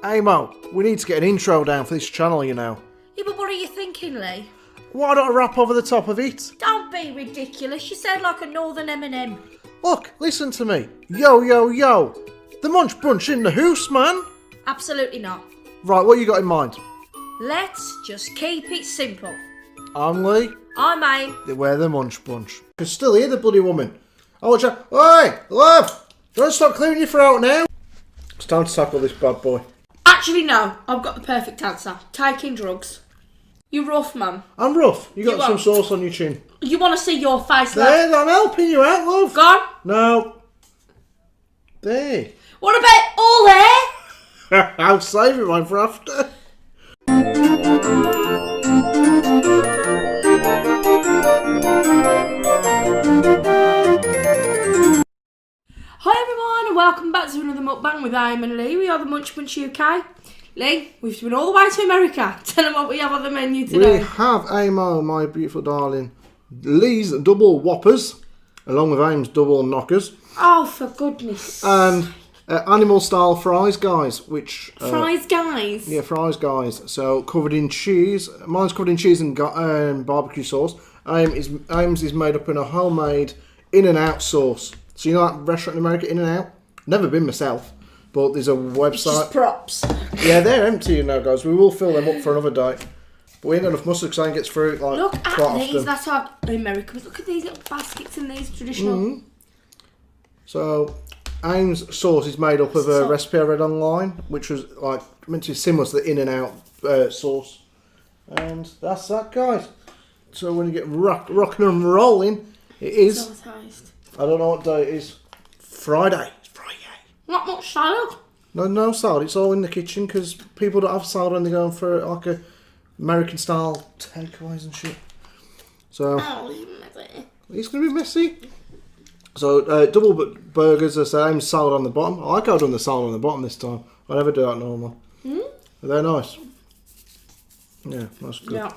Hey Mo, we need to get an intro down for this channel, you know. Yeah, but what are you thinking, Leigh? Why don't I rap over the top of it? Don't be ridiculous. You sound like a northern Eminem. Look, listen to me. Yo, yo, yo. The Munch Bunch in the house, man. Absolutely not. Right, what you got in mind? Let's just keep it simple. I'm Leigh. I'm Aim. We're the Munch Bunch. I can still hear the bloody woman. Oh, watch out. Oi, love! Don't stop clearing your throat now. It's time to tackle this bad boy. Actually, no. I've got the perfect answer. Taking drugs. You're rough, man. I'm rough. You got You some are. sauce on your chin. You want to see your face, love? There, I'm helping you out, love. Go on. No. There. What about all hair? I'll save it, man, for after. Hi everyone and welcome back to another mukbang with Aim and Leigh. We are the Munch Bunch UK. Leigh, we've been all the way to America. Tell them what we have on the menu today. We have Amo, my beautiful darling, Leigh's double whoppers, along with Aim's double knockers. Oh, for goodness. And animal style fries, guys, which... Fries, guys? Yeah, fries, guys. So, covered in cheese. Mine's covered in cheese and barbecue sauce. Aim's is made up in a homemade In-N-Out sauce. So, you know that restaurant in America, In-N-Out? Never been myself, but there's a website. It's just props. Yeah, they're empty, you know, guys. We will fill them up for another day. But we ain't got enough mustard because I gets through it, like, Look quite at these, often. that's our America. But look at these little baskets and these traditional. So, Aim's sauce is made up of a recipe I read online, which was, like, meant to be similar to the In-N-Out sauce. And that's that, guys. So, when you get rocking and rolling, it is... Saucised. I don't know what day it is. Friday. It's Friday. Not much salad. No salad. It's all in the kitchen because people don't have salad when they're going for like a American style takeaways and shit. So Oh, messy. it's gonna be messy. So double burgers. The same salad on the bottom. I like how I've done the salad on the bottom this time. I never do that normal. They're nice. Yeah, that's good. Yeah.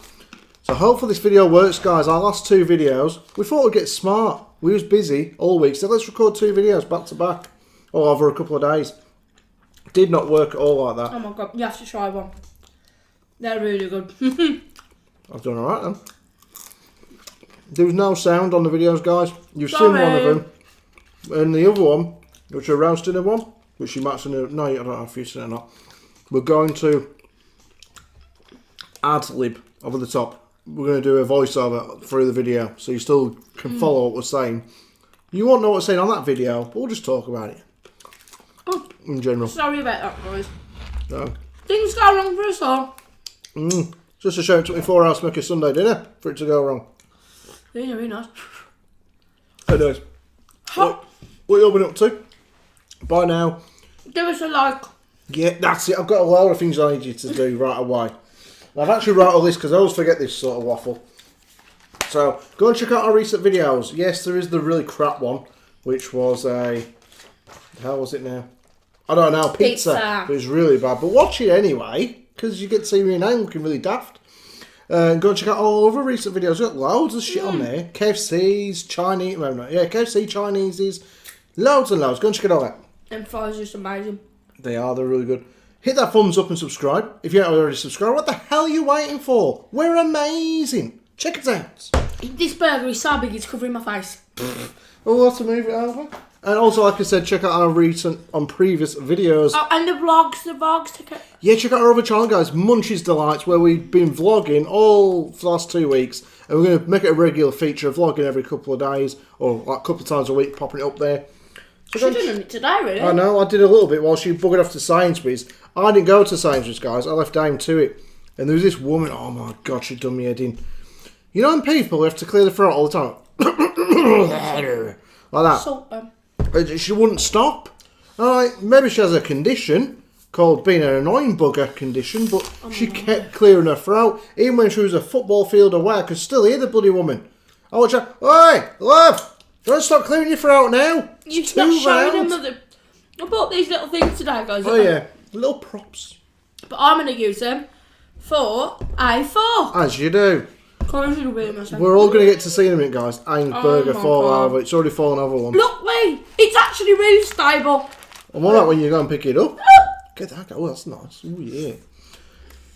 So hopefully this video works, guys. Our last two videos, we thought we'd get smart. We was busy all week, so let's record two videos back to back, or over a couple of days. Did not work at all like that. Oh my god, you have to try one. They're really good. I've done alright then. There was no sound on the videos, guys. You've seen one of them. And the other one, which is a roast dinner one, which you might see, no, I don't know if you've seen it or not. We're going to ad-lib over the top. We're going to do a voiceover through the video, so you still can follow what we're saying. You won't know what we're saying on that video, but we'll just talk about it. Oh, in general. sorry about that, guys. So, Things go wrong for us all. just a shame it took me 4 hours to make a Sunday dinner for it to go wrong. These are really nice. Anyways, what you been up to? By now. Give us a like. Yeah, that's it. I've got a load of things I need you to do right away. I've actually wrote all this because I always forget this sort of waffle. So, go and check out our recent videos. Yes, there is the really crap one, which was a... How was it now? I don't know, pizza. It was really bad. But watch it anyway, because you get to see me and I'm looking really daft. Go and check out all other recent videos. We've got loads of shit on there. KFC's, Chinese... Well, no, yeah, KFC, Chinese's. Loads and loads. Go and check it all out. And fries are just amazing. They're really good. Hit that thumbs up and subscribe. If you haven't already subscribed, what the hell are you waiting for? We're amazing. Check it out. This burger is so big it's covering my face. We'll have to move it over. And also, like I said, check out our previous videos. Oh, and the vlogs. Yeah, check out our other channel, guys. Munchies Delights, where we've been vlogging all for the last 2 weeks. And we're going to make it a regular feature of vlogging every couple of days. Or like a couple of times a week, popping it up there. So she done it today, really. I know, I did a little bit while she buggered off to Sainsbury's. I didn't go to Sainsbury's, guys. I left Aim to it. And there was this woman, oh my god, she'd done me head in. You know when people have to clear the throat all the time? Like that. Salt them. She wouldn't stop. Maybe she has a condition called being an annoying bugger condition, but she kept clearing her throat, even when she was a football field away. I could still hear the bloody woman. I watch her, oi, love, don't stop clearing your throat now. You're not showing them. I bought these little things today, guys. Oh yeah, little props. But I'm going to use them for A4. As you do. We're all going to get to see them, in guys. Aim's burger fall over. It's already fallen over once. Look, Leigh, it's actually really stable. And what about when you go and pick it up? Get that. Oh, that's nice. Oh, yeah.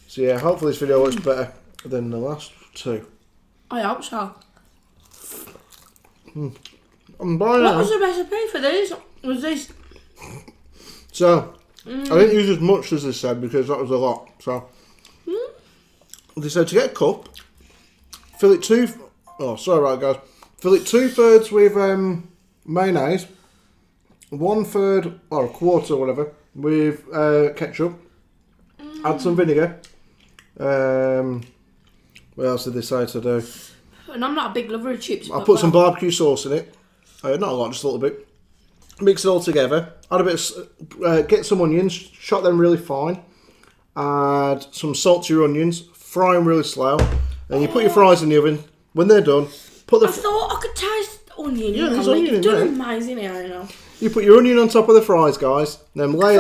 So, yeah, hopefully this video looks better than the last two. I hope so. I'm buying What was the recipe for these? Was this? So, I didn't use as much as they said because that was a lot. So, they said to get a cup, fill it fill it 2/3 with mayonnaise, 1/3 or a quarter, whatever, with ketchup. Add some vinegar. What else did they say to do? And I'm not a big lover of chips. I put some barbecue sauce in it. Not a lot, just a little bit. Mix it all together. Add a bit of, get some onions, chop them really fine. Add some salt to your onions, fry them really slow. And you put your fries in the oven. When they're done, put the... I thought I could taste onion. Yeah, there's onion in there. there. You've done amazing here, you know. You put your onion on top of the fries, guys. Then lay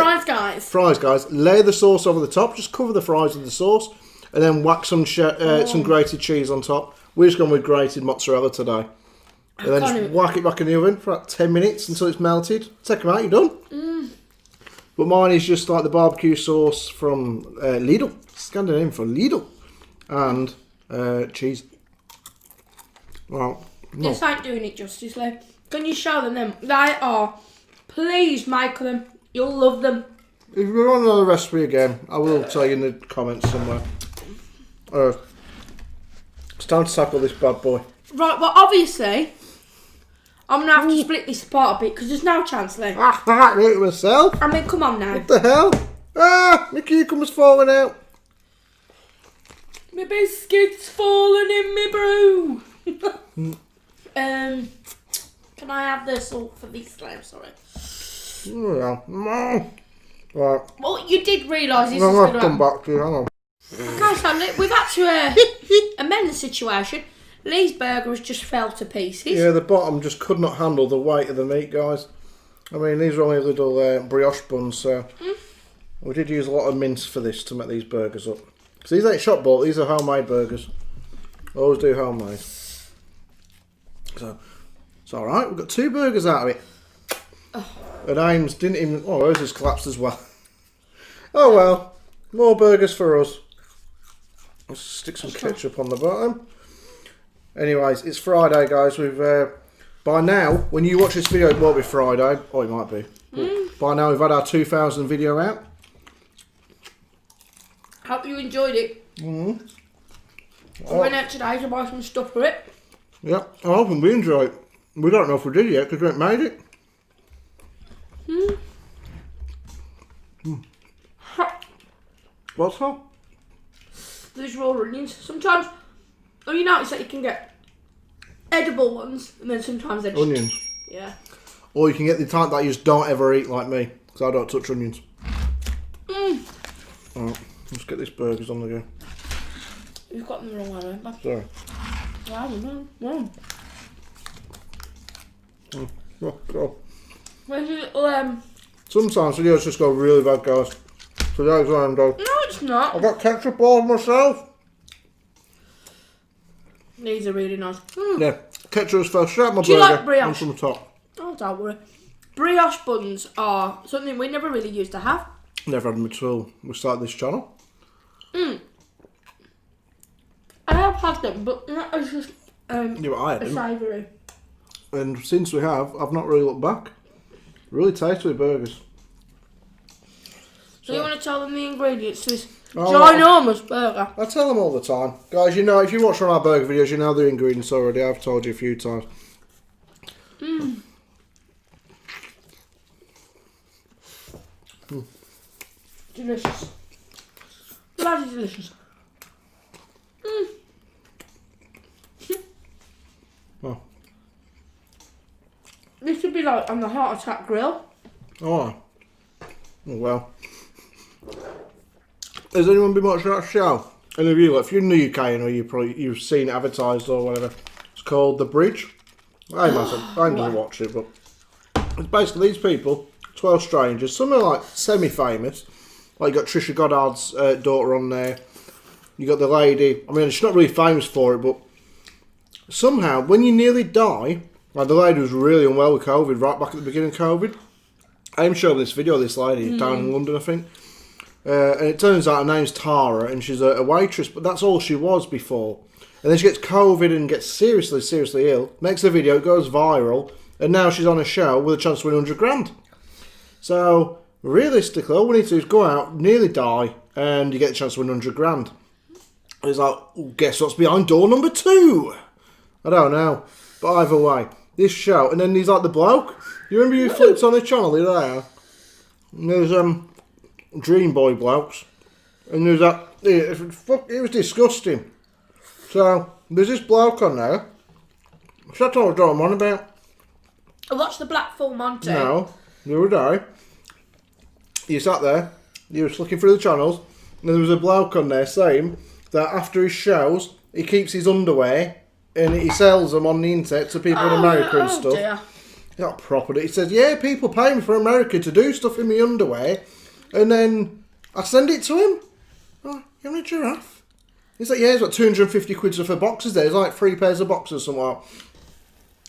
Fries, guys. Lay the sauce over the top. Just cover the fries with the sauce. And then whack some grated cheese on top. We're just going with grated mozzarella today. And then just whack it back in the oven for like 10 minutes until it's melted. Take them out, you're done. But mine is just like the barbecue sauce from Lidl. Scandinavian for Lidl. And cheese. Well, no. This ain't doing it justice, Leigh. Can you show them? They are. Please make them. You'll love them. If we want another recipe again, I will tell you in the comments somewhere. It's time to tackle this bad boy. Right, well, obviously, I'm going to have to split this apart a bit because there's no chance, Leigh. I can't do it myself. I mean, come on now. What the hell? My cucumber's falling out. My biscuit's falling in me brew. Can I have the salt for this, Leigh? Sorry. Oh, yeah. No. Right. Well, you did realise this I'm is going going to to come back to you. Hang on. Okay, so we've had to amend the situation. Leigh's burger has just fell to pieces. Yeah, the bottom just could not handle the weight of the meat, guys. I mean, these are only little brioche buns, so we did use a lot of mince for this to make these burgers up. Because these ain't shop bought, these are homemade burgers. I always do homemade. So, it's alright, we've got 2 burgers out of it. And Ames didn't even... Oh, ours has collapsed as well. Oh well, more burgers for us. Let's stick some ketchup on the bottom. Anyways, it's Friday, guys. We've by now, when you watch this video, it won't be Friday. Oh, it might be. By now, we've had our 2000 video out. Hope you enjoyed it. I went out today to buy some stuff for it. Yep, I hope we enjoy it. We don't know if we did yet because we haven't made it. What's that? These raw onions. Sometimes, you notice that you can get edible ones, and then sometimes they're just... Onions. Yeah. Or you can get the type that you just don't ever eat like me, because I don't touch onions. Alright, let's get these burgers on the go. You've got them the wrong way, remember? Sorry. Wow. Oh, God. Where's your little, Sometimes videos just go really bad, guys. So that's why I'm done. No, it's not. I've got ketchup all myself. These are really nice. Yeah, ketchup's fell straight on my Do you burger like brioche? and from the top. Oh, don't worry. Brioche buns are something we never really used to have. Never had them until we started this channel. I have had them, but that was just Yeah, but I had them. savoury. And since we have, I've not really looked back. Really tasty burgers. So you want to tell them the ingredients to this Oh, ginormous burger? I tell them all the time. Guys, you know, if you watch one of our burger videos, you know the ingredients already. I've told you a few times. Delicious. Bloody delicious. Oh. This would be like on the heart attack grill. Oh. Oh, well. Has anyone been watching that show? Any of you, like, if you're in the UK, you know, you've seen it advertised or whatever. It's called The Bridge. I haven't watched it, but it's basically these people, 12 strangers, some are like semi-famous. Like, you got Trisha Goddard's daughter on there. You got the lady, I mean, she's not really famous for it, but somehow, when you nearly die, like the lady was really unwell with COVID, right back at the beginning of COVID. I'm showing this video of this lady down in London, I think. and it turns out her name's Tara, and she's a waitress, but that's all she was before. And then she gets COVID and gets seriously ill, makes a video, it goes viral, and now she's on a show with a chance to win 100 grand. So, realistically, all we need to do is go out, nearly die, and you get a chance to win 100 grand. And it's like, guess what's behind door number 2? I don't know. But either way, this show, and then he's like the bloke. You remember you flipped on the channel the other day? And there's Dream Boy blokes. And there's that, it was disgusting. So, there's this bloke on there. So that's what I'm on about. I watched the Black Full Monty. No, the other day, you sat there, you was looking through the channels, and there was a bloke on there saying that after his shows, he keeps his underwear and he sells them on the internet to people in America and stuff. Dear. Not proper. He says, yeah, people pay me for America to do stuff in my underwear, and then I send it to him. Oh, you want a giraffe? He's like, yeah, he's got 250 quid worth of boxes there. He's like 3 pairs of boxes somewhere.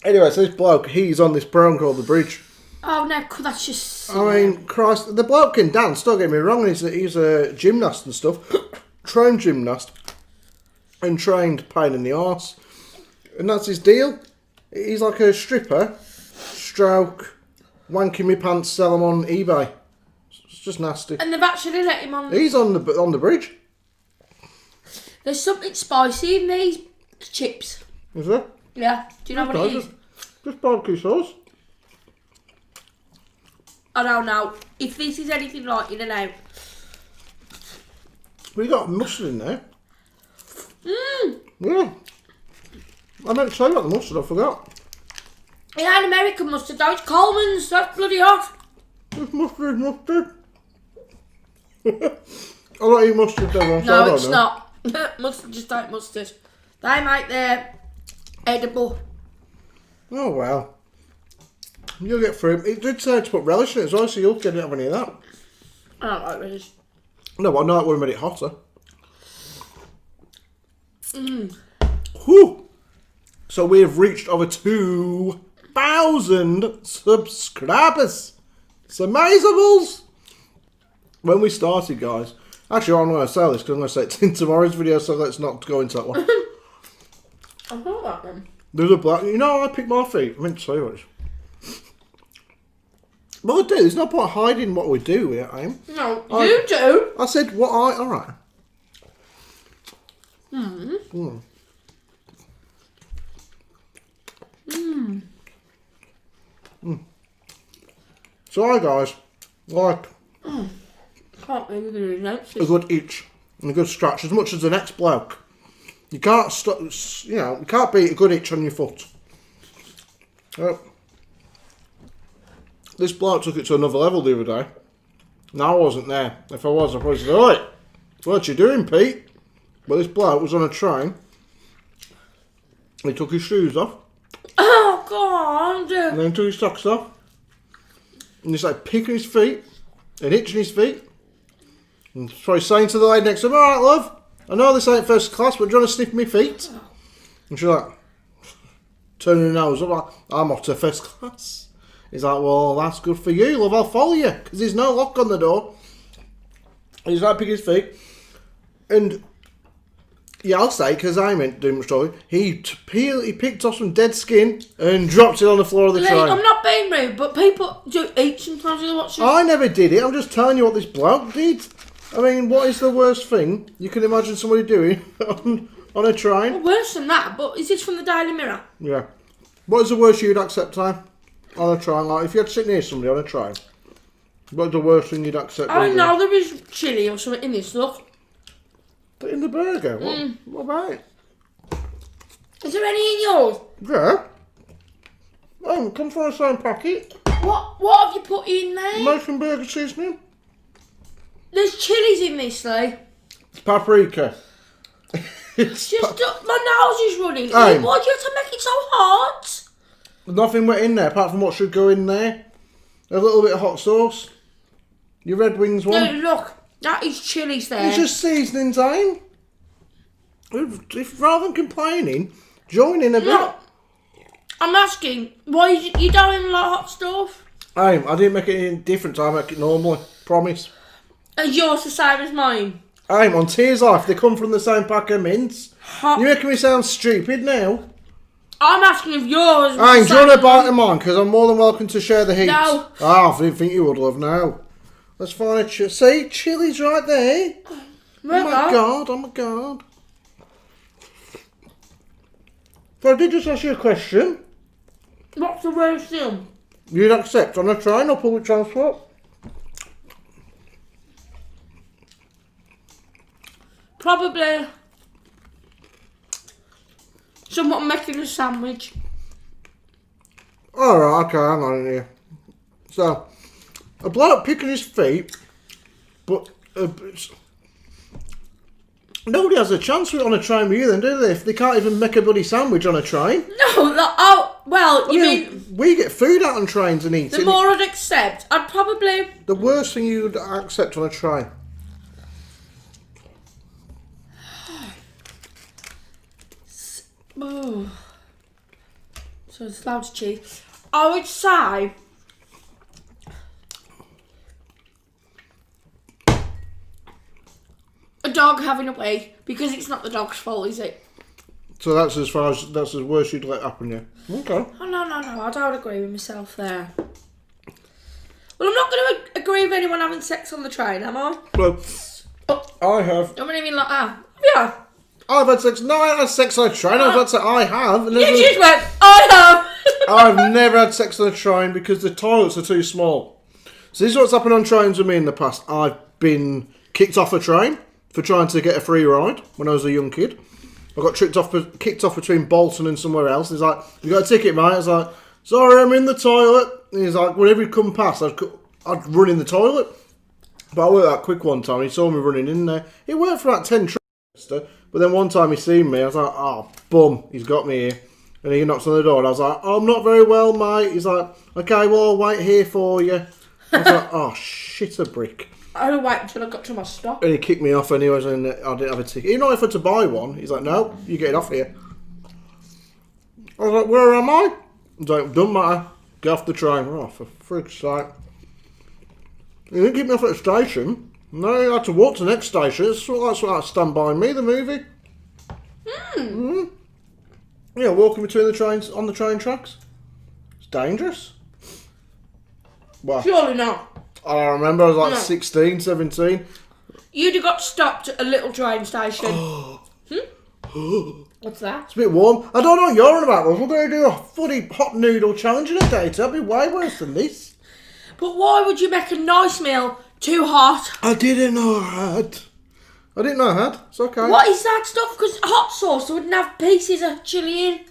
Anyway, so this bloke, he's on this program called The Bridge. Oh no, that's just... I mean, Christ, the bloke can dance, don't get me wrong, he's a gymnast and stuff. Trained gymnast. And trained pain in the arse. And that's his deal. He's like a stripper, stroke, wanking me pants, sell them on eBay. It's just nasty. And they've actually let him on... He's on the bridge. There's something spicy in these chips. Is there? Yeah. Do you know what it is? Just barbecue sauce. I don't know. If this is anything like In and Out. We got mustard in there. Mmm. Yeah. I meant to say about the mustard, I forgot. It ain't American mustard though, it's Coleman's. That's bloody hot. It's mustard. I don't eat mustard though. No, it's not. Mustard just ain't mustard. They make their edible. Oh well. You'll get through. It did say to put relish in it as well, so you'll get it of any of that. I don't like relish. No, but I know it would have made it hotter. Mmm. Whew. So we have reached over 2,000 subscribers. It's amazables. When we started, guys. Actually, I'm going to say this because I'm going to say it's in tomorrow's video, so let's not go into that one. I thought that one. There's a black... You know, I picked my feet. I meant to say what. Well, I do. There's no point hiding what we do, aim. No, you do. I said what I... Alright. So, hi guys. Like... Can't believe you're doing that. A good itch and a good scratch, as much as the next bloke. You can't stop, you know, you can't beat a good itch on your foot. This bloke took it to another level the other day. No, I wasn't there. If I was, I probably said, "Oi, what you doing, Pete?" But this bloke was on a train. He took his shoes off. Oh, God. And then took his socks off. And he's like picking his feet and itching his feet. And probably saying to the lady next to him, "Alright, love, I know this ain't first class, but do you want to sniff my feet?" And she's like, turning her nose up, like, "I'm off to first class." He's like, "Well, that's good for you, love, I'll follow you." Because there's no lock on the door. And he's like picking his feet. And, yeah, I'll say, because I ain't doing much talking, he picked off some dead skin and dropped it on the floor of the train. I'm not being rude, but people do eat sometimes when they watch it. I never did it, I'm just telling you what this bloke did. I mean, what is the worst thing you can imagine somebody doing on a train? Well, worse than that, but is this from the Daily Mirror? Yeah. What is the worst you'd accept, time on a train? Like, if you had to sit near somebody on a train, what's the worst thing you'd accept? I know there is chilli or something in this, look. But in the burger? What about it? Is there any in yours? Yeah. Oh, it comes from the same packet. What have you put in there? American burger seasoning. There's chilies in this, Leigh. It's paprika. It's just my nose is running. Why do you have to make it so hot? Nothing went in there apart from what should go in there. A little bit of hot sauce. Your Red Wings one. No, look. That is chilies there. It's just seasoning time. If rather than complaining, join in a bit. No, I'm asking, why you don't like hot stuff? I didn't make it any different. I make it normally. Promise. And yours the same as mine? I'm on tears off. They come from the same pack of mints. You're making me sound stupid now. I'm asking if yours was Hey, do you want a bite of mine? Because I'm more than welcome to share the heat. No. Oh, I didn't think you would, love. No. Let's find a see, chili's right there. Oh my god, oh my god. So I did just ask you a question. What's the worst thing? You'd accept on a train or public transport? Probably someone making a sandwich. Alright, okay, hang on here. So, a bloke picking his feet, but nobody has a chance with it on a train with you then, do they? If they can't even make a bloody sandwich on a train. No, you mean... We get food out on trains and eat it. The more I'd accept, I'd probably... The worst thing you'd accept on a train. Oh. So it's loud cheese. I would say... a dog having a wee, because it's not the dog's fault, is it? So that's as worst you'd let happen, yeah. Okay. Oh, no, I don't agree with myself there. Well, I'm not going to agree with anyone having sex on the train, am I? Well, I have. I mean like that. Yeah. I've had sex. No, I haven't had sex on a train. I was about to say I have. You just went, I have. I've never had sex on a train because the toilets are too small. So this is what's happened on trains with me in the past. I've been kicked off a train for trying to get a free ride when I was a young kid. I got kicked off between Bolton and somewhere else. He's like, "You got a ticket, mate?" I was like, "Sorry, I'm in the toilet." And he's like, whenever he'd come past, I'd run in the toilet. But I worked that quick one time. He saw me running in there. It worked for about 10 trips. But then one time he seen me, I was like, "Oh, bum, he's got me here." And he knocks on the door and I was like, "Oh, I'm not very well, mate." He's like, "Okay, well, I'll wait here for you." I was like, "Oh, shit a brick." I had to wait until I got to my stop. And he kicked me off anyways, and I didn't have a ticket. Even though I offered to buy one, he's like, "No, you get it off here." I was like, "Where am I?" He's like, "Doesn't matter. Get off the train." Oh, for frig's sake. He didn't keep me off at the station. No, I had to walk to the next station. It's sort of like Stand By Me, the movie. Yeah, walking between the trains, on the train tracks. It's dangerous. Well, Surely not. I don't remember, I was like 16, 17. You'd have got stopped at a little train station. What's that? It's a bit warm. I don't know what you're on about, Russ. We're going to do a funny hot noodle challenge in a day. That'd be way worse than this. But why would you make a nice meal too hot? I didn't know I had. It's okay. What is that stuff? Because hot sauce wouldn't have pieces of chilli in.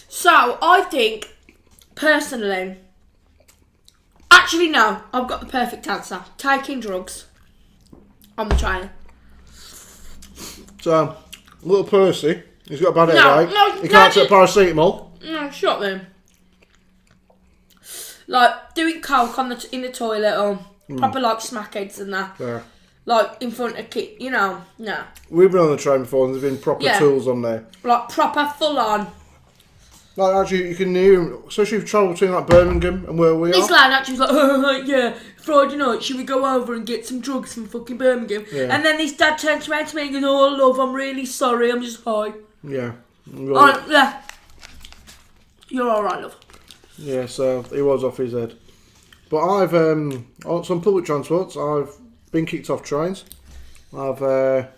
So, I think, personally... Actually, no. I've got the perfect answer. Taking drugs on the train. So, little Percy, he's got a bad headache. He can't take paracetamol. No, shut them. Like, doing coke in the toilet or proper, like, smackheads and that. Yeah. Like, in front of kids, you know, no. We've been on the train before and there's been proper tools on there. Like, proper full-on. Like, actually, you can hear him, especially if you travel between, like, Birmingham and where we are. This lad actually was like, yeah, Friday night, should we go over and get some drugs from fucking Birmingham? Yeah. And then this dad turns around to me and goes, "Oh, love, I'm really sorry, I'm just high." Yeah. Yeah. You're alright, love. Yeah, so he was off his head. But I've, on some public transports, I've been kicked off trains. I've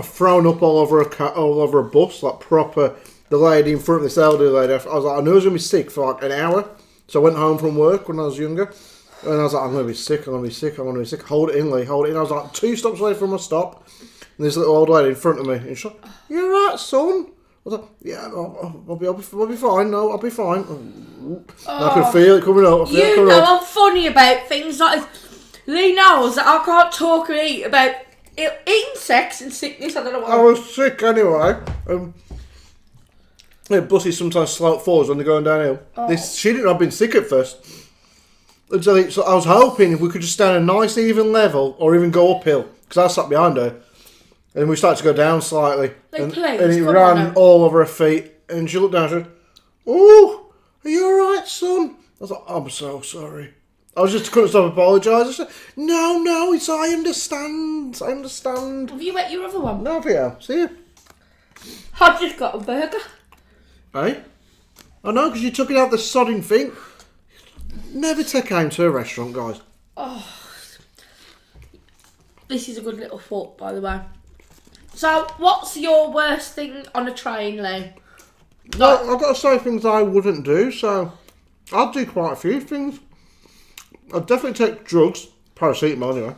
thrown up all over a bus, like proper. The lady in front of this elderly lady, I was like, I knew I was going to be sick for like an hour. So I went home from work when I was younger. And I was like, I'm going to be sick. Hold it in, Leigh, hold it in. I was like 2 stops away from my stop. And this little old lady in front of me. And she's like, "You alright, son?" I was like, "Yeah, I'll be fine. No, I'll be fine." And I could feel it coming up. I'm funny about things like this. Leigh knows that I can't talk or eat about eating, sex and sickness. I don't know why. I was sick anyway. Buses sometimes slope forwards when they're going downhill. She didn't know I'd been sick at first. And so I was hoping if we could just stand a nice even level or even go uphill. Because I sat behind her. And we started to go down slightly. And it ran all over her feet. And she looked down and she said, "Ooh, Are you alright, son? I was like, I'm so sorry. I was just couldn't stop apologising. I said, no, it's I understand. Have you ate your other one? No, yeah, see you. I've just got a burger. Hey? I know, because you took it out the sodding thing. Never take home to a restaurant, guys. Oh, this is a good little thought, by the way. So, what's your worst thing on a train, Leigh? Well, I've got to say things I wouldn't do, so I'd do quite a few things. I'd definitely take drugs, paracetamol anyway.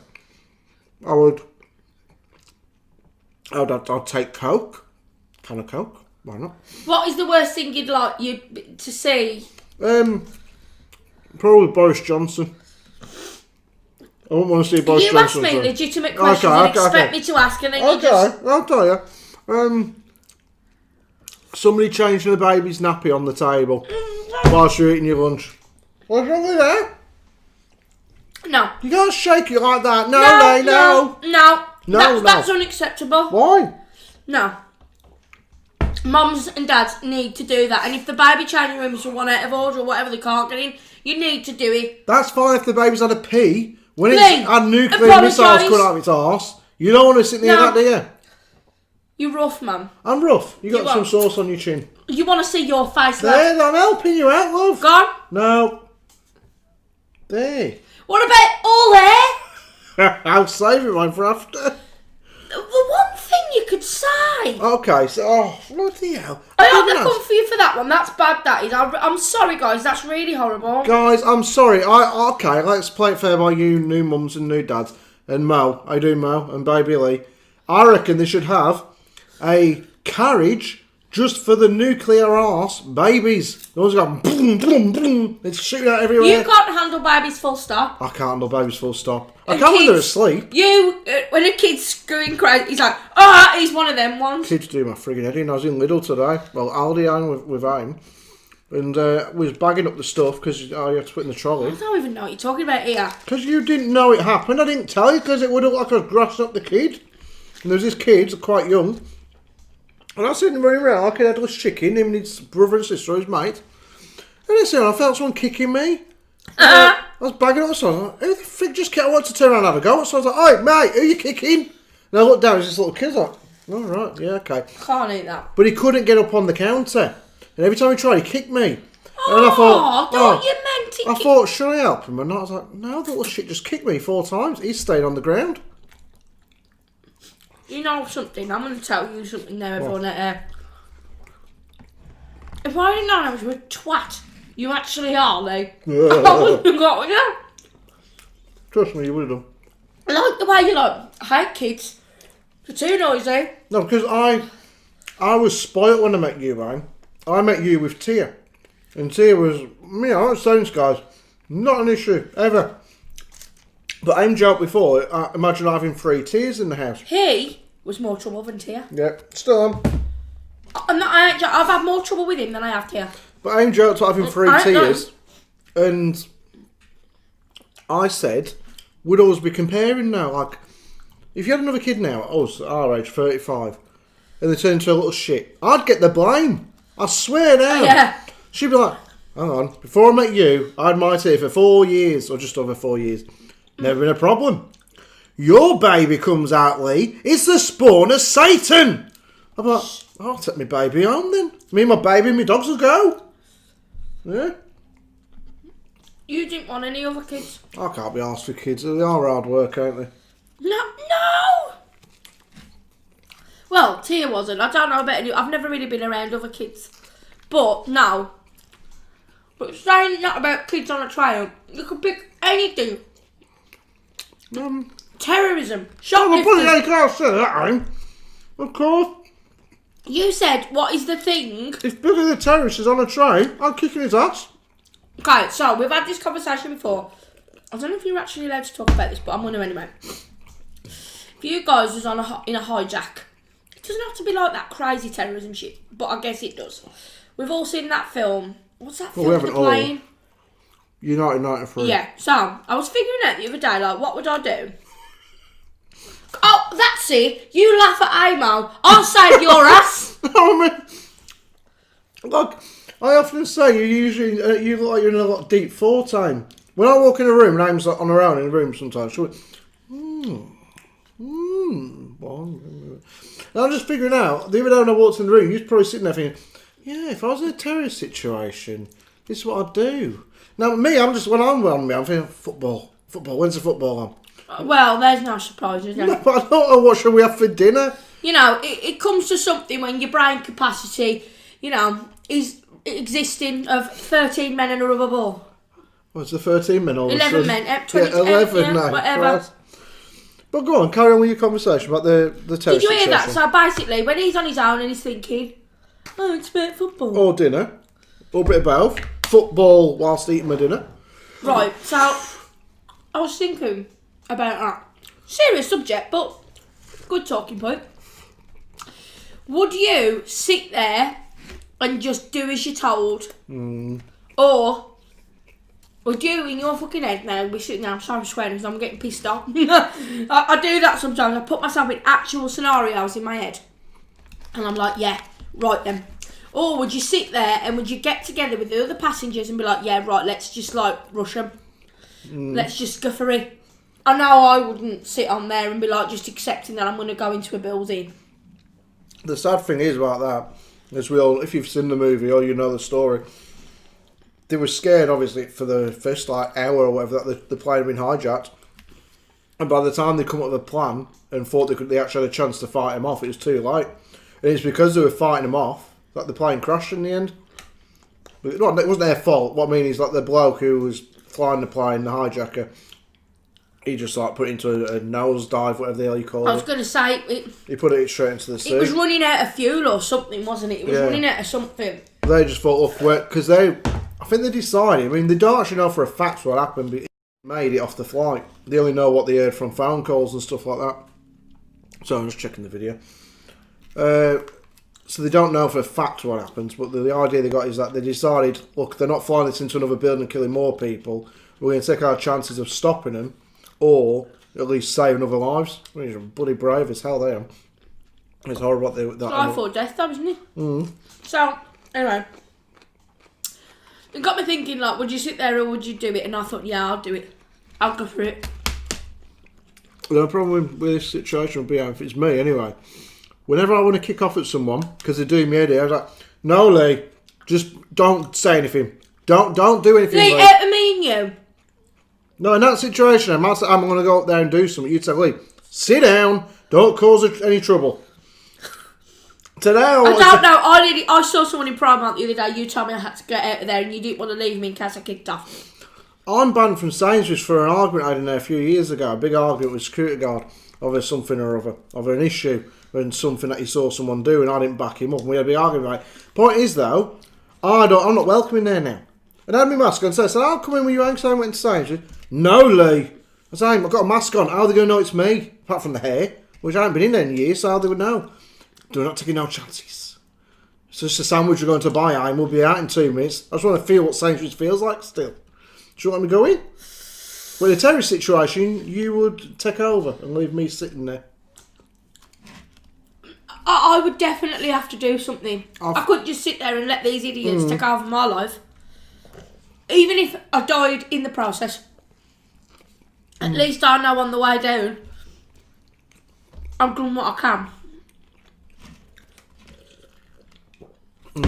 I'd take Coke, can of Coke, why not? What is the worst thing you'd like to see? Probably Boris Johnson. I wouldn't want to see Boris Johnson. You ask me legitimate questions and expect me to ask, and then you just... I'll tell you. Somebody changing the baby's nappy on the table whilst you're eating your lunch. What's wrong with that? No. You can't shake it like that. No. That's unacceptable. Why? No. Mums and dads need to do that. And if the baby changing rooms are one out of order or whatever they can't get in, you need to do it. That's fine if the baby's had a pee. When it's Leigh, had nuclear missiles coming out of its arse, you don't want to sit near that, do you? You're rough, man. I'm rough. You got some sauce on your chin. You want to see your face, love? There, I'm helping you out, love. Go on. No. There. What about all hair? I'll save it, mine, for after. The one thing you could say. Okay, so, bloody hell. I hope they come for you for that one. That's bad, that is. I'm sorry, guys. That's really horrible. Guys, I'm sorry. Okay, let's play it fair by you new mums and new dads. And Mo. I do Mo. And baby Leigh. I reckon they should have a carriage just for the nuclear arse babies. The ones got boom, boom, boom. It's shooting out everywhere. You can't handle babies full stop. I can't handle babies full stop. I can't when they're asleep. When a kid's going crazy, he's like, he's one of them ones. Kids do my friggin' head in. I was in Lidl today. Well, Aldi I'm with Aim. And we was bagging up the stuff because you have to put in the trolley. I don't even know what you're talking about here. Because you didn't know it happened. I didn't tell you because it would look like I was grassing up the kid. And there was this kid, quite young. And I was sitting running around like a headless chicken, him and his brother and sister, his mate. And I felt someone kicking me. I was bagging up, so I was like, who the frick just kicked? I wanted to turn around and have a go. So I was like, hey, mate, who are you kicking? And I looked down, it was this little kid, like, oh, right, yeah, okay. Can't eat that. But he couldn't get up on the counter. And every time he tried, he kicked me. Oh, and I thought, you meant it. I thought, should I help him or not? I was like, no, that little shit just kicked me 4 times. He stayed on the ground. You know something? I'm going to tell you something now, everyone out there. If I didn't know how much of a twat you actually are, Leigh, I wouldn't have got with you. Trust me, you would have done. I like the way you I hate kids. They're too noisy. No, because I was spoilt when I met you, man. I met you with Tia. And Tia was, it sounds, guys, not an issue, ever. But I joked before, imagine having 3 Tias in the house. He was more trouble than Tia. Yeah, still am. I've had more trouble with him than I have Tia. But I joked about having 3 Tias. And I said, we'd always be comparing now. Like, if you had another kid now, our age, 35, and they turned into a little shit, I'd get the blame. I swear now. Yeah. She'd be like, hang on, before I met you, I had my Tia for 4 years, or just over 4 years. Never been a problem. Your baby comes out, Leigh. It's the spawn of Satan. I'm like, I'll take my baby home then. Me and my baby and my dogs will go. Yeah. You didn't want any other kids? I can't be asked for kids. They are hard work, aren't they? No. Well, Tia wasn't. I don't know about you. I've never really been around other kids. But no. But saying that about kids on a train, you could pick anything. Terrorism. Shoplifting. You can't say that, Aim. Of course. You said, what is the thing? If Billy the Terrorist is on a train, I'm kicking his ass. Okay, so we've had this conversation before. I don't know if you're actually allowed to talk about this, but I'm going to anyway. If you guys was in a hijack, it doesn't have to be like that crazy terrorism shit, but I guess it does. We've all seen that film. What's that film with the plane? United 93. Yeah, so I was figuring out the other day, like, what would I do? Oh, that's it. You laugh at Amo. I'll save your ass. I mean, look, I often say you look like you're in a lot of deep thought time. When I walk in a room, and I'm on her own in a room sometimes, she'll and I'm just figuring out, the other day when I walked in the room, you're probably sitting there thinking, yeah, if I was in a terrorist situation, this is what I'd do. Now, me, I'm thinking, football, when's the football on? Well, there's no surprise, is there? No, I don't know, what should we have for dinner? You know, it comes to something when your brain capacity, you know, is existing of 13 men and a rubber ball. What's the 13 men? 11 men, 20, 11, no, whatever. Christ. But go on, carry on with your conversation about the terrorist Did you hear that? situation. So basically, when he's on his own and he's thinking, oh, it's a bit of football. Or dinner. Or a bit of both. Football whilst eating my dinner. Right, so I was thinking about that. Serious subject, but good talking point. Would you sit there and just do as you're told? Or would you, in your fucking head now, be sitting there, I'm sorry for swearing because I'm getting pissed off. I do that sometimes. I put myself in actual scenarios in my head. And I'm like, yeah, right then. Or would you sit there and would you get together with the other passengers and be like, yeah, right, let's just like rush them. Let's just go for it. I know I wouldn't sit on there and be like just accepting that I'm going to go into a building. The sad thing is about that, is we all, if you've seen the movie or you know the story, they were scared, obviously, for the first like hour or whatever that the plane had been hijacked. And by the time they come up with a plan and thought they actually had a chance to fight him off, it was too late. And it's because they were fighting him off that the plane crashed in the end. But it wasn't their fault. What I mean is, like, the bloke who was flying the plane, the hijacker, he just like put it into a nosedive, whatever the hell you call it. I was going to say... He put it straight into the sea. It was running out of fuel or something, wasn't it? It was running out of something. They just thought, look, because I think they decided, I mean, they don't actually know for a fact what happened, but it made it off the flight. They only know what they heard from phone calls and stuff like that. So I'm just checking the video. So they don't know for a fact what happens, but the idea they got is that they decided, look, they're not flying this into another building and killing more people. We're going to take our chances of stopping them, or at least saving other lives. I mean, they're bloody brave as hell, they are. It's horrible what they... Life or death, though, isn't it? So, anyway. It got me thinking, like, would you sit there or would you do it? And I thought, yeah, I'll do it. I'll go for it. The problem with this situation would be, if it's me anyway, whenever I want to kick off at someone, because they're doing me a day, I was like, no, Leigh, just don't say anything. Don't do anything. Leigh, me and you. No, in that situation, I'm going to go up there and do something. You'd say, Leigh, sit down, don't cause any trouble. Today, I don't know. I saw someone in Primark the other day. You told me I had to get out of there, and you didn't want to leave me in case I kicked off. I'm banned from Sainsbury's for an argument I had in there a few years ago. A big argument with a security guard over something or other, over an issue and something that he saw someone do, and I didn't back him up. And we had a big argument. Right. Point is though, I'm not welcome in there now. And I had my mask on, so I said, "I'll come in with you, Hank." So I went to Sainsbury's. No, Leigh. I said, "I've got a mask on. How are they going to know it's me? Apart from the hair, which I haven't been in there in years, so how they would know? Do not taking no chances." It's just a sandwich we're going to buy, and we'll be out in 2 minutes. I just want to feel what Sainsbury's feels like still. Do you want me to go in? Well, in a terrorist situation, you would take over and leave me sitting there. I would definitely have to do something. I couldn't just sit there and let these idiots take over my life. Even if I died in the process, at least I know on the way down, I've done what I can.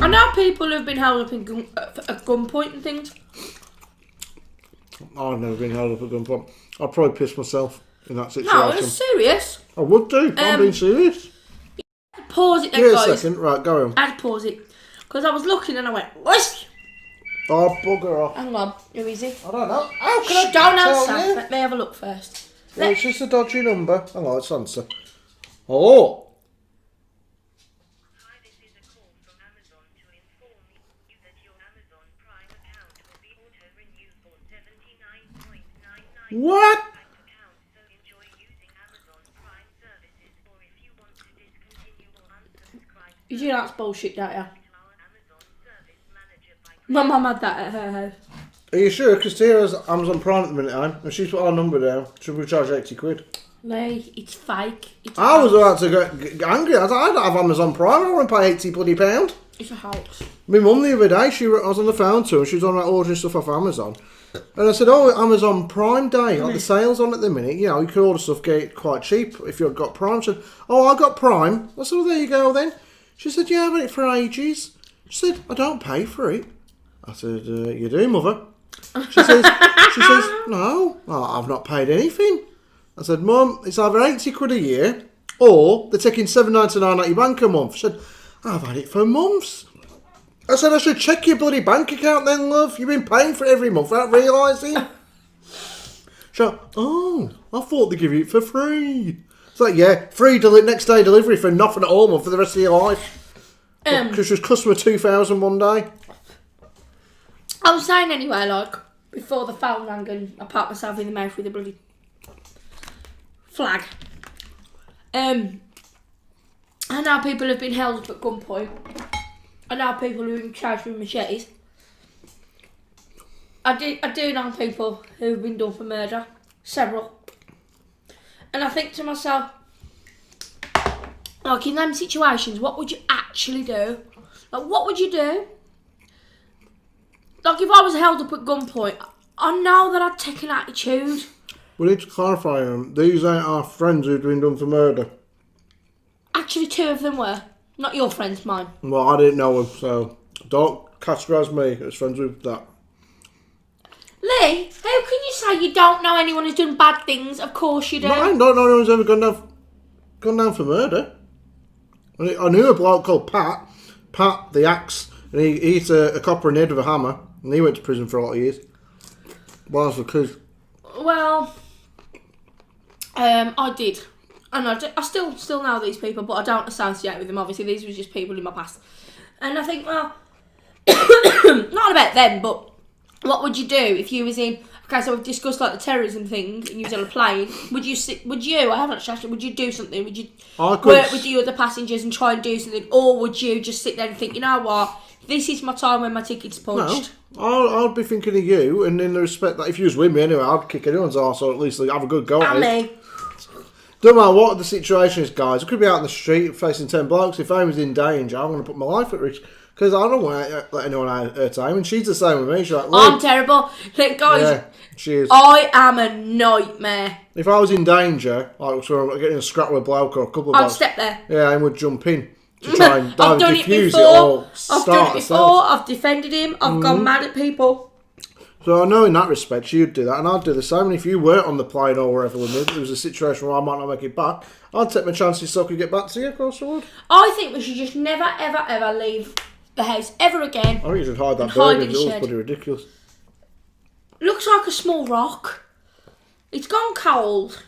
I know people who've been held up at gunpoint and things. I've never been held up at gunpoint. I'd probably piss myself in that situation. No, it's serious. I would do. I'm being serious. Pause it then, Give guys. a second. Right, go on. I had to pause it. Because I was looking and I went, whoosh! Oh, bugger off. Hang on, who is it? I don't know. How can I Don't tell answer. you? Let me have a look first. Well, it's just a dodgy number. Hang on, let's answer. Oh. Hi, this is a call from Amazon to inform you that your Amazon Prime account will be auto-renewed for $79.99 What? account, so enjoy using Amazon Prime services, or if you want to discontinue or unsubscribe You do that's bullshit, don't you? to our Amazon Service Manager by My mum had that at her house. Are you sure? Because Tira's Amazon Prime at the minute, and she's put our number down. Should we charge 80 quid? Leigh, it's fake. I was about to get angry. I don't have Amazon Prime. I don't want to pay 80 bloody pound. It's a hoax. My mum the other day, I was on the phone to her, and she was on about ordering stuff off Amazon. And I said, oh, Amazon Prime Day, like the sale's on at the minute. You know, you can order stuff, get it quite cheap if you've got Prime. She said, oh, I got Prime. I said, well, there you go then. She said, yeah, I've had it for ages. She said, I don't pay for it. I said, you do, mother. She says, no, I've not paid anything. I said, Mum, it's either 80 quid a year or they're taking $7.99 out your bank a month. She said, I've had it for months. I said, I should check your bloody bank account then, love. You've been paying for it every month without realising. She went, oh, I thought they'd give you it for free. It's like, yeah, free next day delivery for nothing at all for the rest of your life. Because she was customer 2000 one day. I was saying anyway, like, before the phone rang and I pat myself in the mouth with a bloody flag. I know people have been held up at gunpoint. I know people who have been charged with machetes. I do know people who have been done for murder. Several. And I think to myself, like, in them situations, what would you actually do? Like, what would you do? Like, if I was held up at gunpoint, I know that I'd take an attitude. We need to clarify these ain't our friends who've been done for murder. Actually, 2 of them were. Not your friends, mine. Well, I didn't know them, so don't categorise me as friends with that. Leigh, how can you say you don't know anyone who's done bad things? Of course you do. No, I don't know anyone's ever gone down for murder. I knew a bloke called Pat the Axe, and he hit a copper in the head with a hammer, and he went to prison for a lot of years. Well, I was a kid. Well, I did. And I still know these people, but I don't associate with them, obviously. These were just people in my past. And I think, well, not about them, but what would you do if you was in... Okay, so we've discussed, like, the terrorism thing, and you was on a plane. Would you, I haven't actually, would you do something? Would you work with the other passengers and try and do something? Or would you just sit there and think, you know what, this is my time when my ticket's punched? No, I'd be thinking of you, and in the respect that if you was with me anyway, I'd kick anyone's arse, or at least have a good go at it. And me. Don't matter what the situation is, guys. I could be out in the street facing 10 blokes. If I was in danger, I'm going to put my life at risk. Because I don't want to let anyone out her time. And she's the same with me. She's like, I'm terrible. Like, guys, yeah, she is. I am a nightmare. If I was in danger, like so I'm getting a scrap with a bloke or a couple of I'd blokes, step there. yeah, I would jump in to try and I've done it defuse before. I've done it before. I've defended him. I've gone mad at people. So I know in that respect you'd do that, and I'd do the same. And if you weren't on the plane or wherever with me, there was a situation where I might not make it back, I'd take my chances so I could get back to you, of course I would. I think we should just never, ever, ever leave the house ever again. I think you should hide that hide burger. in It the was shed. bloody ridiculous. Looks like a small rock. It's gone cold.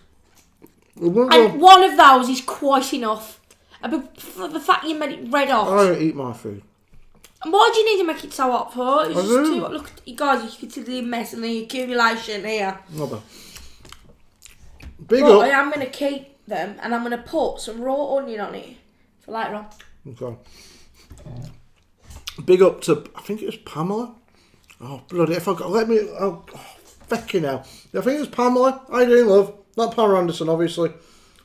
Well, And one of those is quite enough. But for the fact you made it red hot. I don't eat my food. And why do you need to make it so hot for? It's I just do. too hot. Look, you guys, you can see the mess and the accumulation here. Not bad. Big But I up. am going to keep them and I'm going to put some raw onion on it for later on. Okay. Big up to, I think it was Pamela. Oh, bloody, if I got, let me, fucking hell. I think it was Pamela. How you doing, love? Not Pamela Anderson, obviously.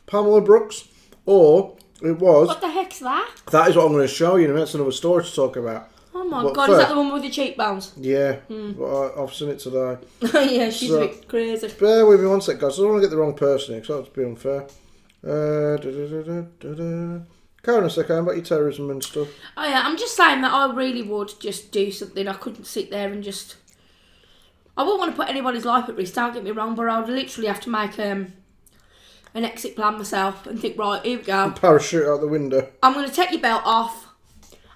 Pamela Brooks. Or it was, What the heck's that? that is what I'm going to show you in a minute. That's another story to talk about. Oh my But god, first- is that the one with the cheekbones? Yeah, but I've seen it today. Yeah, she's So- a bit crazy. Bear with me one sec, guys. I don't want to get the wrong person here, because that's to be unfair. Carry on a second about your terrorism and stuff. Oh yeah, I'm just saying that I really would just do something. I couldn't sit there and just... I wouldn't want to put anybody's life at risk, don't get me wrong, but I would literally have to make an exit plan myself and think, right, here we go. Parachute out the window. I'm going to take your belt off.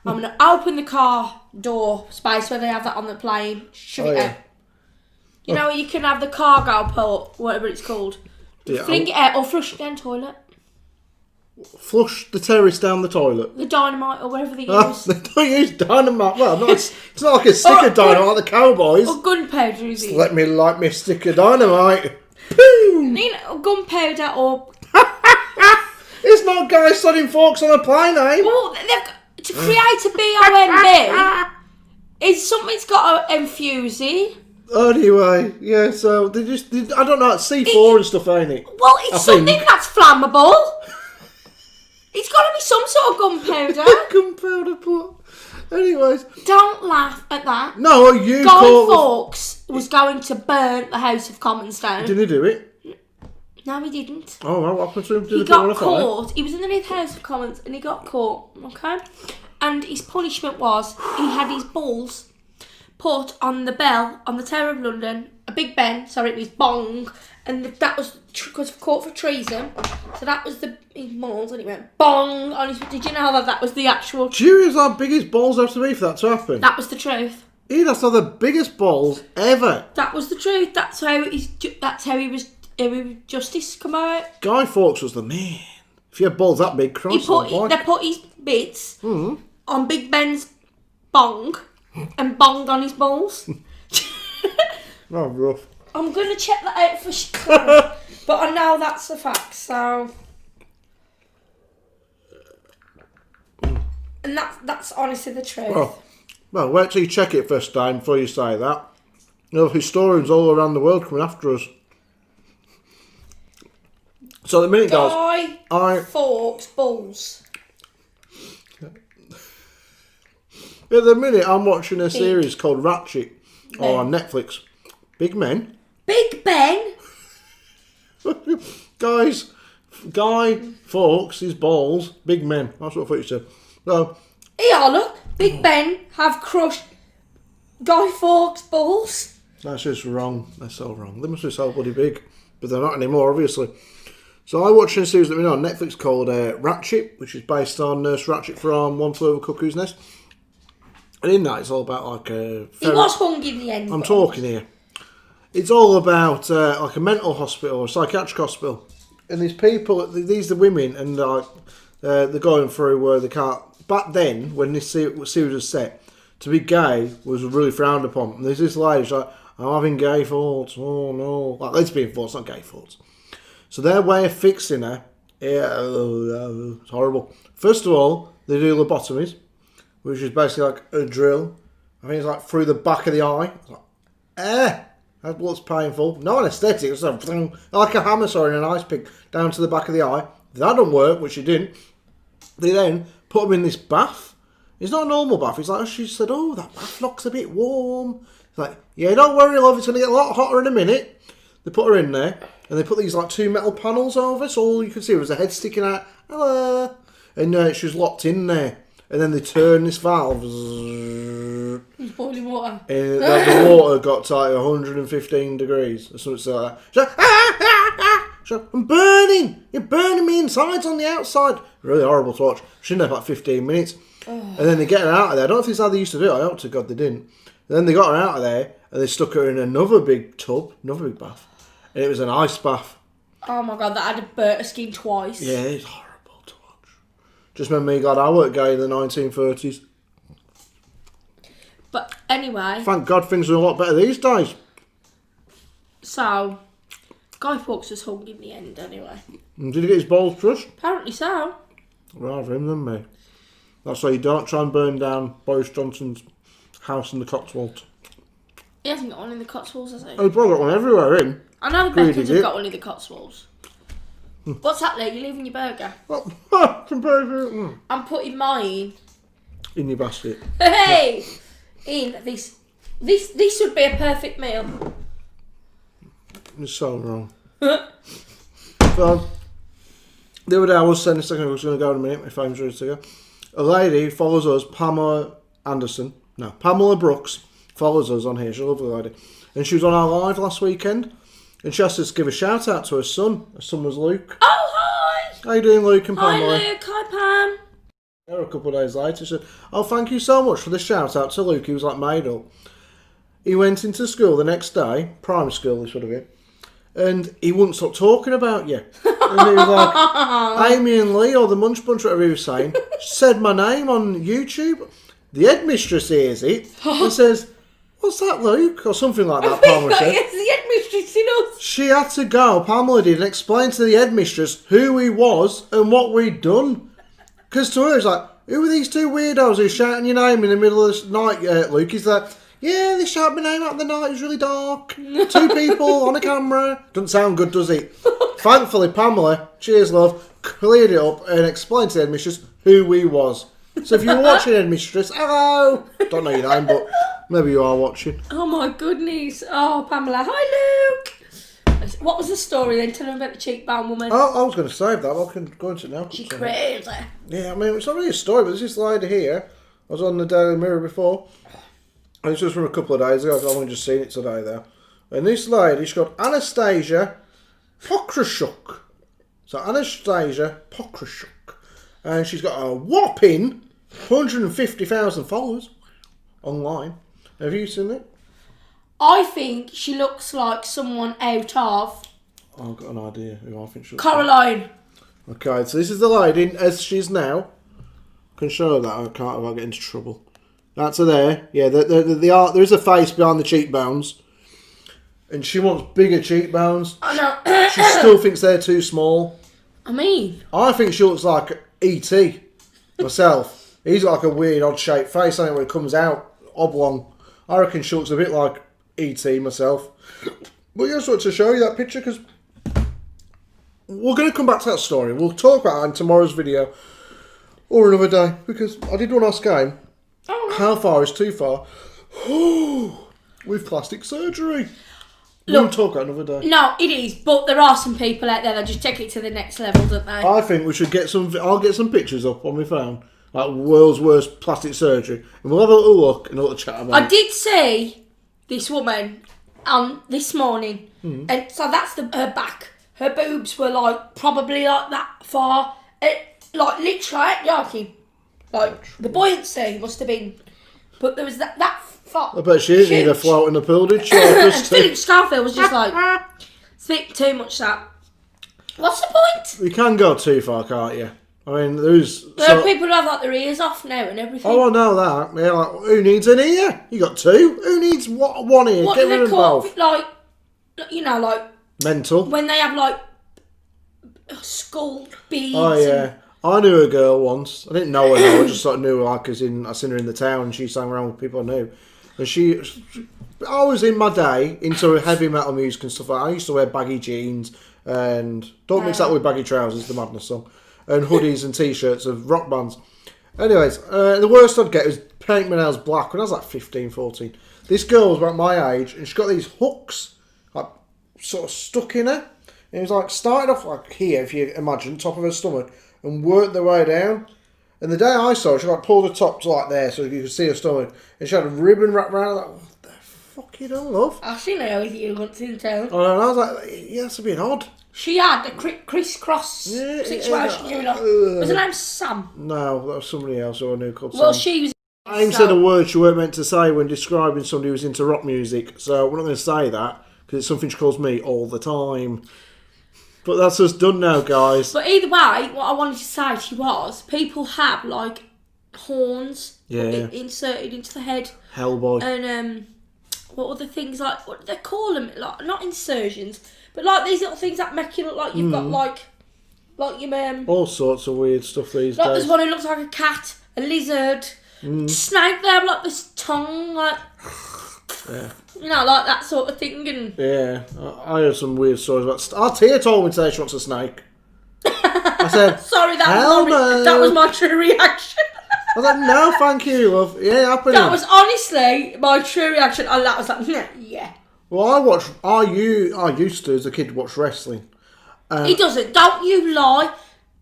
I'm going to open the car door space where they have that on the plane. Shove it yeah. out. You know, you can have the cargo port, whatever it's called. Yeah, Fling it out or flush it down the toilet. Flush the terrorist down the toilet. The dynamite or whatever they Oh, use. they don't use dynamite. Well, not, it's not like a stick of dynamite like the cowboys. Or gunpowder is it? Let me light me a stick of dynamite. Boom! You know, gunpowder or... It's not guys studying forks on a plane, eh? Well, they've got, to create a BOMB, is something's got to infuse it. Anyway, yeah, so they just, I don't know, it's C4 and stuff, ain't it? Well, it's I something think. that's flammable. It's got to be some sort of gunpowder. Gunpowder pot. Anyways. Don't laugh at that. No, you Guy caught... Fawkes was going to burn the House of Commons down. Didn't he do it? No, he didn't. Oh, well, what happened to him? Did He they put him on got a fire? caught. He was underneath the House of Commons and he got caught, okay? And his punishment was he had his balls put on the bell on the Tower of London, a Big Ben, sorry, it was bong, and that was because caught for treason. So that was his balls, and it went bong on his. Did you know that was the actual? Do you realise how big his balls have to be for that to happen? That was the truth. He has to have the biggest balls ever. That was the truth. That's how he was justice come out. Guy Fawkes was the man. If you had balls that big, Christ, They put his bits on Big Ben's bong and bonged on his balls. Oh, rough. I'm going to check that out for sure. But I know that's a fact, so... And that's honestly the truth. Well, wait till you check it first time before you say that. You know, historians all around the world coming after us. So the minute, guys... Guy Fawkes balls. At the minute, I'm watching a series called Ratchet on Netflix. Big men. Big Ben? Guys, Guy Fawkes, his balls, big men. That's what I thought you said. So, Here, look. Big Ben have crushed Guy Fawkes balls. that's just wrong. They're so wrong. They must be so bloody big. But they're not anymore, obviously. So I watched a series that we know on Netflix called Ratchet, which is based on Nurse Ratchet from One Flew Over Cuckoo's Nest. And in that, it's all about like a... He was hung in the end. I'm talking here. It's all about like a mental hospital or a psychiatric hospital. And these people, these are the women, and they're going through where they can't... Back then, when this series was set, to be gay was really frowned upon. And there's this lady, she's like, I'm having gay thoughts. Oh, no. Like, lesbian thoughts, not gay thoughts. So their way of fixing her, it's horrible. First of all, they do lobotomies, which is basically like a drill. I think it's like through the back of the eye. It's like, that looks painful. No anaesthetic. It's like a hammer in an ice pick down to the back of the eye. If that don't work, which it didn't, they then put him in this bath. It's not a normal bath. It's like, she said, oh, that bath looks a bit warm. It's like, yeah, don't worry, love. It's going to get a lot hotter in a minute. They put her in there, and they put these like two metal panels over, so all you could see was a head sticking out. Hello. And she was locked in there. And then they turn this valve. He's boiling water. And the water got to like 115 degrees or something like that. She's like, I'm burning! You're burning me insides on the outside. Really horrible to watch. She's in there for like 15 minutes. And then they get her out of there. I don't know if this is how they used to do it. I hope to God they didn't. And then they got her out of there and they stuck her in another big tub, another big bath. And it was an ice bath. Oh my God, that had to burnt her skin twice. Yeah, it's horrible to watch. Just remember me, God, I worked gay in the 1930s. But anyway. Thank God things are a lot better these days. So, Guy Fawkes was hung in the end anyway. And did he get his balls crushed? Apparently so. Rather him than me. That's why you don't try and burn down Boris Johnson's house in the Cotswolds. He hasn't got one in the Cotswolds, has he? Oh, he's probably got one everywhere, him. I know the Greedy Beckons have git. got one in the Cotswolds. What's that, Leigh? You leaving your burger? I'm putting mine In your basket. Hey! In this. This would be a perfect meal. It's so wrong. So, the other day I was saying this second I was going to go in a minute, my phone's ready to go. A lady who follows us, Pamela Brooks, follows us on here. She's a lovely lady. And she was on our live last weekend. And she asked us to give a shout out to her son. Her son was Luke. Oh, hi! How you doing, Luke and Pamela? Hi, Luke. Hi, Pam. A couple of days later, she said, oh, thank you so much for the shout out to Luke. He was like made up. He went into school the next day, primary school this would have been, and he wouldn't stop talking about you. And he was like, Amy and Leigh, or the Munch Bunch, whatever he was saying, said my name on YouTube. The headmistress hears it and says, what's that, Luke? Or something like that, Pamela said. Yes, the headmistress in us. She had to go, Pamela did, and explain to the headmistress who he was and what we'd done. Because to her, it's like, who are these two weirdos who are shouting your name in the middle of the night, Luke? He's like, yeah, they shout my name out in the night, it was really dark. Two people on a camera. Doesn't sound good, does it? Thankfully, Pamela, cheers love, cleared it up and explained to the headmistress who we was. So if you're watching, Headmistress, hello. Don't know your name, but maybe you are watching. Oh my goodness. Oh, Pamela. Hi, Luke. What was the story then? Tell them about the cheekbone woman. Oh, I was going to save that, but I can go into it now. She crazy. Yeah, I mean, it's not really a story, but there's this lady here. I was on the Daily Mirror before. And it's just from a couple of days ago. I've only just seen it today, though. And this lady, she's got Anastasia Pokrashuk. So, Anastasia Pokrashuk. And she's got a whopping 150,000 followers online. Have you seen it? I think she looks like someone out of... Oh, I've got an idea who I think she looks Caroline. like. Okay, so this is the lady as she's now. I can show her that. I can't if I get into trouble. That's her there. Yeah, there is a face behind the cheekbones. And she wants bigger cheekbones. I know. She still thinks they're too small. I mean... I think she looks like E.T. myself. He's got like a weird odd-shaped face, ain't it, when it comes out oblong. I reckon she looks a bit like E.T. myself. But I just wanted to show you that picture because we're going to come back to that story. We'll talk about it in tomorrow's video or another day because I did want to ask Game, how far is too far with plastic surgery? We'll talk about another day. No, it is, but there are some people out there that just take it to the next level, don't they? I think we should get some. I'll get some pictures up on my phone, like world's worst plastic surgery, and we'll have a little look and a little chat about it. I did see this woman this morning, and so that's her back. Her boobs were like probably like that far, like literally, I ain't joking. Like the buoyancy must have been, but there was that far. I bet she didn't need a float in the pool, did she? And Philip Scarfield was just like, it's a bit too much that. What's the point? You can go too far, can't you? I mean, there are people who have like their ears off now and everything. Oh, I know that. Yeah, like, who needs an ear? You got two. Who needs one ear? What Get do rid they of call both. like, you know, like Mental. when they have like skull beads. Oh yeah. I knew a girl once. I didn't know her though. I just sort of knew her like I seen her in the town and she sang around with people I knew. And I was in my day into heavy metal music and stuff like that. I used to wear baggy jeans and don't mix that with baggy trousers, the Madness song, and hoodies and t-shirts of rock bands. Anyways, the worst I'd get was paint my nails black when I was like 15, 14. This girl was about my age and she's got these hooks like sort of stuck in her. And it was like started off like here, if you imagine, top of her stomach, and worked their way down. And the day I saw her, she like pulled the top to like there so you could see her stomach. And she had a ribbon wrapped around her. Like, what the fuck you doing, love? I've seen her with you once in town. And I was like, yeah, that's a bit odd. She had a crisscross situation. Was her name Sam? No, that was somebody else who I knew called Sam. Well, she was... Aim said a word she weren't meant to say when describing somebody who's into rock music. So we're not going to say that because it's something she calls me all the time. But that's us done now, guys. But either way, what I wanted to say to you was, people have like horns inserted into the head. Hellboy. And what other things like, what do they call them? Like not insertions, but like these little things that make you look like you've got like your all sorts of weird stuff these like days. there's one who looks like a cat, a lizard, snake. They have like this tongue, like you know, like that sort of thing. And yeah, I heard some weird stories about. Our Tia told me today she wants a snake. I said, sorry, that was my true reaction. I was like, no, thank you, love. Yeah, happening. That was honestly my true reaction. And that was like, yeah. Well, I used to, as a kid, watch wrestling. He doesn't. Don't you lie.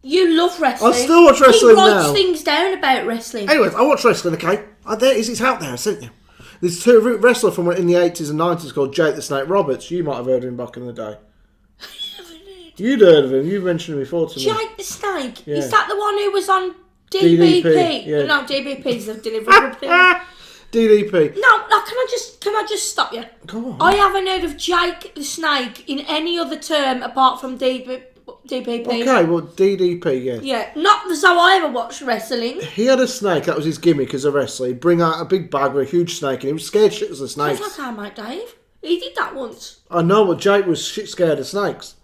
You love wrestling. I still watch wrestling now. He writes things down about wrestling. Anyways, I watch wrestling, okay? It's out there, I sent you. There's a wrestler from in the 80s and 90s called Jake the Snake Roberts. You might have heard of him back in the day. You'd heard of him. You've mentioned him before to me. Jake the Snake? Yeah. Is that the one who was on DBP? Yeah. No, DBP's the delivery thing. DDP. No, can I just stop you? Go on. I haven't heard of Jake the Snake in any other term apart from DBP. Okay, well, DDP, yeah. Yeah, not as how I ever watched wrestling. He had a snake, that was his gimmick as a wrestler. He'd bring out a big bag with a huge snake and he was scared shit as a snake. Sounds like our mate Dave. He did that once. I know, but Jake was shit scared of snakes.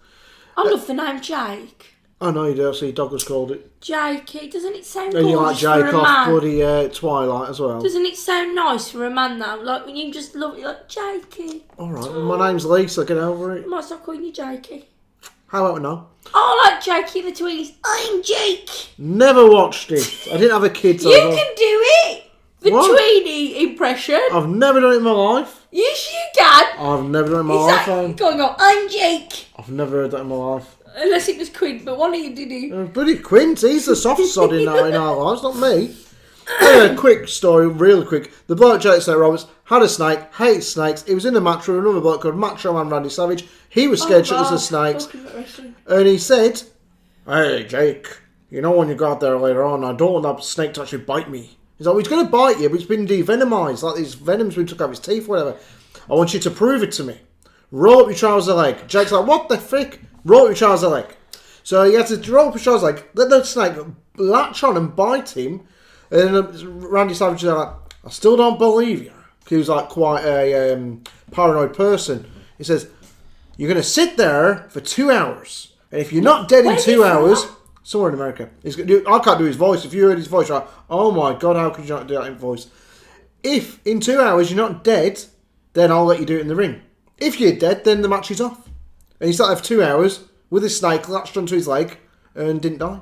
I love the name Jake. I know you do, I see your dog was called it. Jakey, doesn't it sound And you like gorgeous for Jake a off man? Bloody Twilight as well. Doesn't it sound nice for a man though? Like when you just love it, like Jakey. Alright, well, my name's Leigh, so get over it. I might start calling you Jakey. How about no? Oh, like Jakey and the Tweenies. I'm Jake. Never watched it. I didn't have a kid. So You can do it. The What? Tweenie impression. I've never done it in my life. Yes, you can. I've never done it in my Is life. that go, I'm Jake. I've never heard that in my life. Unless it was Quinn, but one of you did it. Bloody Quint, he's the soft sod in our lives, not me. Anyway, quick story, really quick. The bloke Jake Snake Roberts had a snake, hates snakes. He was in a match with another bloke called Macho Man Randy Savage. He was scared shitless of snakes. And he said, "Hey, Jake, you know when you go out there later on, I don't want that snake to actually bite me." He's like, "He's going to bite you, but it's been devenomized. Like his venom's been took out of his teeth, whatever. I want you to prove it to me. Roll up your trouser leg." Jake's like, "What the frick? Roll up your trouser leg." So he had to roll up his trouser leg, let the snake latch on and bite him. And Randy Savage is like, "I still don't believe you." He was like quite a paranoid person. He says, "You're going to sit there for 2 hours. And if you're not dead in 2 hours..." Somewhere in America. I can't do his voice. If you heard his voice, you're like, "Oh my God, how could you not do that in voice?" If in 2 hours you're not dead, then I'll let you do it in the ring. If you're dead, then the match is off. And he sat there for 2 hours with his snake latched onto his leg and didn't die.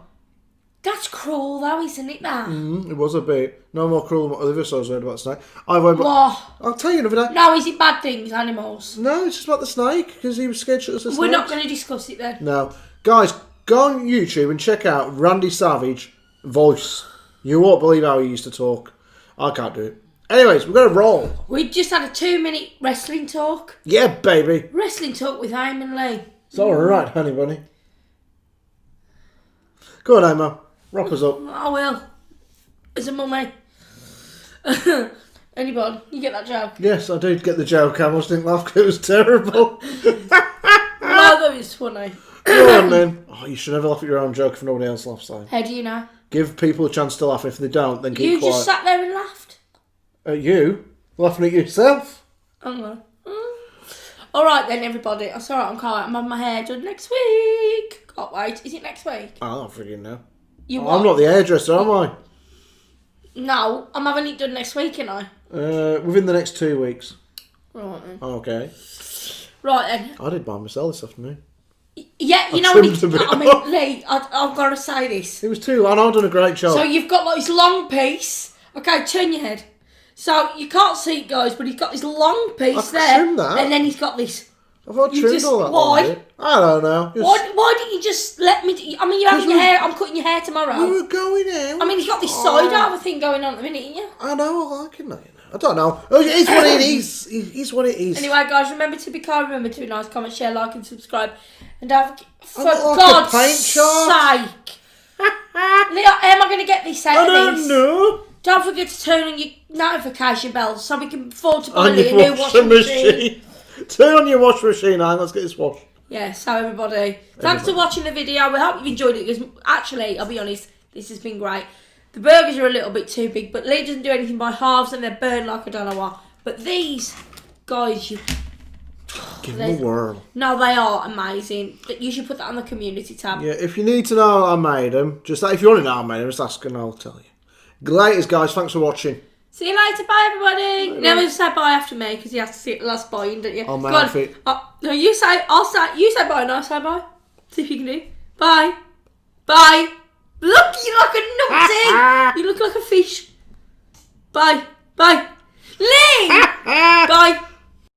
That's cruel though, isn't it, that? It was a bit. No more cruel than what Olivia So's heard about the snake. I'll tell you another day. No, is it bad things, animals? No, it's just about the snake, because he was scared shitless of snakes. We're not going to discuss it then. No. Guys, go on YouTube and check out Randy Savage voice. You won't believe how he used to talk. I can't do it. Anyways, we're going to roll. We just had a 2-minute wrestling talk. Yeah, baby. Wrestling talk with Aim and Leigh. It's all right, honey bunny. Go on, Emma. Rock us up. I will. As a mummy. Anybody, you get that joke? Yes, I did get the joke. I almost didn't laugh because it was terrible. Well, that was funny. Go on, then. Oh, you should never laugh at your own joke if nobody else laughs, though. How do you know? Give people a chance to laugh. If they don't, then keep You quiet. just sat there and laughed. At you? Laughing at yourself? I don't know. Alright then, everybody. It's alright, I'm quiet. I'm having my hair done next week. Can't wait. Is it next week? I don't freaking know. I'm not the hairdresser, am I? No, I'm having it done next week, ain't I? Within the next 2 weeks. Right then. Okay. Right then. I did mine myself this afternoon. Yeah, you know trimmed what? a bit I mean, off. Leigh, I've got to say this. It was too, and I've done a great job. So you've got like this long piece. Okay, turn your head. So you can't see it, guys, but he's got this long piece I there, trimmed that. and then he's got this. I thought I You trimmed just- all that. why? one bit. I don't know. Just- Why didn't you just let me? I mean, you're having your hair. I'm cutting your hair tomorrow. We were going out. I mean, he's got this side over thing going on at the minute, ain't you? I know, I like it now, you know. I don't know. Oh, it is what it is. It is what it is. Anyway, guys, remember to be kind, remember to be nice, comment, share, like, and subscribe. And have, for not like a God's paint shop. sake. Leah, how am I going to get this out I of don't this? know. Don't forget to turn on your notification bells so we can afford to buy On Leah a your new washing machine. Turn on your washing machine, and let's get this washed. Yeah, so everybody, thanks for watching the video. We hope you've enjoyed it because actually, I'll be honest, this has been great. The burgers are a little bit too big, but Leigh doesn't do anything by halves and they're burned like I don't know what. But these, guys, you... Give them a whirl. No, they are amazing. You should put that on the community tab. Yeah, if you need to know how I made them, if you want to know how I made them, just ask and I'll tell you. Laters, guys. Thanks for watching. See you later. Bye, everybody. Never say bye after me because you have to see it the last bye, don't you? On my Go on. outfit. No, you say bye and I'll say bye. See if you can do. Bye. Bye. Look, you look like a nutty. You look like a fish. Bye. Bye. Leigh. Bye.